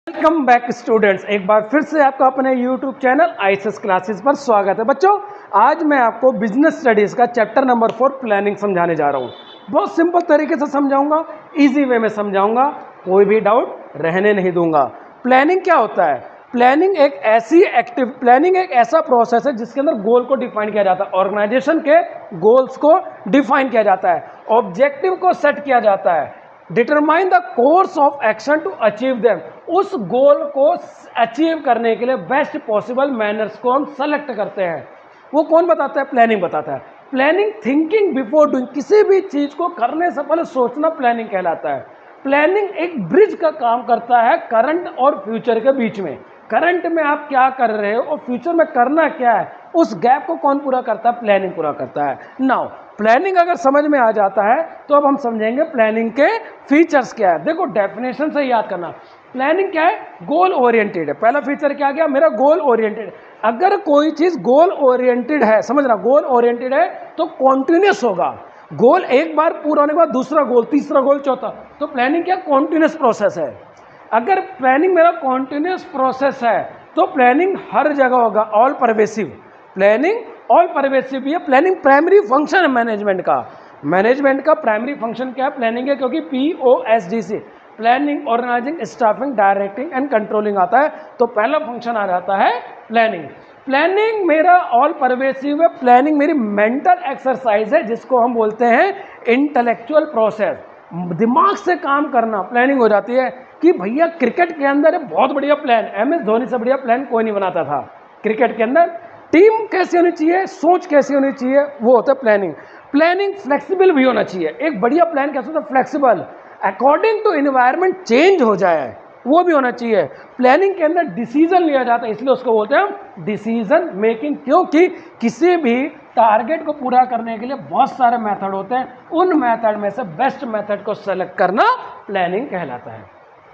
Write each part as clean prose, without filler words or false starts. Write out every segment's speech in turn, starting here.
Welcome back students, एक बार फिर से आपका अपने YouTube चैनल आईएसएस क्लासेस पर स्वागत है। बच्चों, आज मैं आपको बिजनेस स्टडीज का चैप्टर नंबर 4 प्लानिंग समझाने जा रहा हूँ। बहुत सिंपल तरीके से समझाऊंगा, इजी वे में समझाऊंगा, कोई भी डाउट रहने नहीं दूंगा। प्लानिंग क्या होता है? प्लानिंग एक ऐसा प्रोसेस है जिसके अंदर गोल को डिफाइन किया जाता है, ऑर्गेनाइजेशन के गोल्स को डिफाइन किया जाता है, ऑब्जेक्टिव को सेट किया जाता है, determine the course of action to achieve them. उस गोल को अचीव करने के लिए बेस्ट पॉसिबल मैनर्स को हम सेलेक्ट करते हैं। वो कौन बताता है? प्लानिंग बताता है। प्लानिंग थिंकिंग बिफोर डूइंग, किसी भी चीज को करने से पहले सोचना प्लानिंग कहलाता है। प्लानिंग एक ब्रिज का काम करता है करंट और फ्यूचर के बीच में। करंट में आप क्या कर रहे हो और फ्यूचर में करना क्या है, उस गैप को कौन पूरा करता है? प्लानिंग पूरा करता है। नाउ प्लानिंग अगर समझ में आ जाता है तो अब हम समझेंगे प्लानिंग के फीचर्स क्या है। देखो, डेफिनेशन से याद करना, प्लानिंग क्या है? गोल ओरिएंटेड है। पहला फीचर क्या गया मेरा? Goal oriented. अगर कोई चीज गोल ओरिएंटेड है, समझना, गोल ओरिएंटेड है तो कॉन्टिन्यूस होगा। गोल एक बार पूरा होने के बाद दूसरा गोल, तीसरा गोल, चौथा। तो प्लानिंग क्या? कॉन्टिन्यूस प्रोसेस है। अगर प्लानिंग मेरा कॉन्टिन्यूस प्रोसेस है तो प्लानिंग हर जगह होगा, all pervasive. Planning all pervasive भी है। प्लानिंग प्राइमरी फंक्शन है मैनेजमेंट का प्राइमरी फंक्शन क्या है? प्लानिंग है, क्योंकि POSDC, planning, organising, staffing, directing and controlling आता है, तो पहला फंक्शन आ जाता है प्लानिंग। प्लानिंग मेरा ऑल परवेसिव है। प्लानिंग मेरी मेंटल एक्सरसाइज है जिसको हम बोलते हैं इंटेलेक्चुअल प्रोसेस। दिमाग से काम करना प्लानिंग हो जाती है कि भैया क्रिकेट के अंदर है बहुत बढ़िया प्लान, MS धोनी से बढ़िया प्लान कोई नहीं बनाता था। क्रिकेट के अंदर टीम कैसी होनी चाहिए, सोच कैसी होनी चाहिए, वो होता है प्लानिंग। प्लानिंग फ्लेक्सिबल भी होना चाहिए। एक बढ़िया प्लान कैसे होता है? Flexible, according to environment change हो जाए, वो भी होना चाहिए। प्लानिंग के अंदर डिसीजन लिया जाता है, इसलिए उसको बोलते हैं डिसीजन मेकिंग, क्योंकि किसी भी टारगेट को पूरा करने के लिए बहुत सारे मेथड होते हैं, उन मेथड में से बेस्ट मेथड को सेलेक्ट करना प्लानिंग कहलाता है।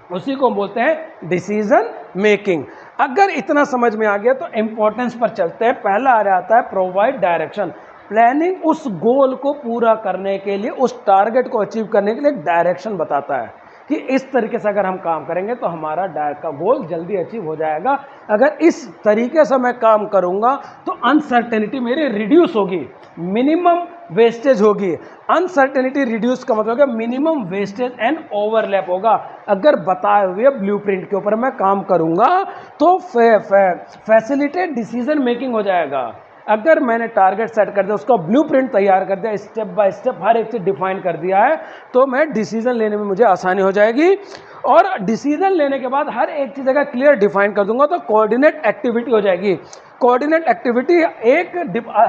उसी को बोलते हैं डिसीजन मेकिंग। अगर इतना समझ में आ गया तो इंपॉर्टेंस पर चलते हैं। पहला आ जाता है प्रोवाइड डायरेक्शन। प्लानिंग उस गोल को पूरा करने के लिए, उस टारगेट को अचीव करने के लिए एक डायरेक्शन बताता है कि इस तरीके से अगर हम काम करेंगे तो हमारा का गोल जल्दी अचीव हो जाएगा। अगर इस तरीके से मैं काम करूंगा तो अनसर्टेनिटी मेरी रिड्यूस होगी, मिनिमम वेस्टेज होगी। अनसर्टेनिटी रिड्यूस का मतलब है मिनिमम वेस्टेज एंड ओवरलैप होगा। अगर बताए हुए ब्लूप्रिंट के ऊपर मैं काम करूंगा तो फैसिलिटेट डिसीजन मेकिंग हो जाएगा। अगर मैंने टारगेट सेट कर दिया, उसका ब्लूप्रिंट तैयार कर दिया, स्टेप बाय स्टेप हर एक चीज डिफाइन कर दिया है, तो मैं डिसीजन लेने में मुझे आसानी हो जाएगी। और डिसीजन लेने के बाद हर एक चीज अगर क्लियर डिफाइन कर दूंगा तो कोऑर्डिनेट एक्टिविटी हो जाएगी। कोऑर्डिनेट एक्टिविटी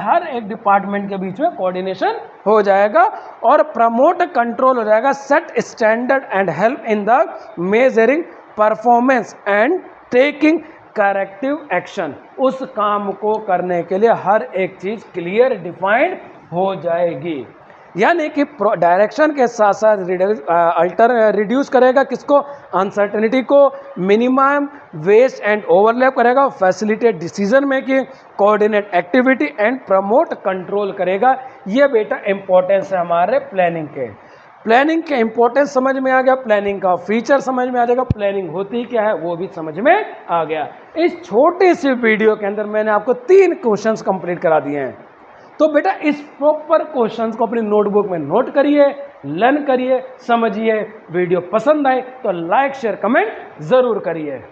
हर एक डिपार्टमेंट के बीच में कोऑर्डिनेशन हो जाएगा और प्रमोट कंट्रोल हो जाएगा। Set standard and help in the measuring performance and taking corrective action. उस काम को करने के लिए हर एक चीज क्लियर डिफाइंड हो जाएगी। यानी कि डायरेक्शन के साथ साथ रिड्यूस करेगा किसको? अनसर्टेनिटी को, मिनिमम वेस्ट एंड ओवरलैप करेगा, facilitate decision making, coordinate activity and promote control करेगा। ये बेटा इंपॉर्टेंस है हमारे प्लानिंग के। प्लानिंग के इंपॉर्टेंस समझ में आ गया, प्लानिंग का फीचर समझ में आ जाएगा, प्लानिंग होती क्या है वो भी समझ में आ गया। इस छोटी सी वीडियो के अंदर मैंने आपको 3 क्वेश्चंस कंप्लीट करा दिए हैं। तो बेटा इस प्रॉपर क्वेश्चंस को अपनी नोटबुक में नोट करिए, लर्न करिए, समझिए। वीडियो पसंद आए तो लाइक, शेयर, कमेंट जरूर करिए।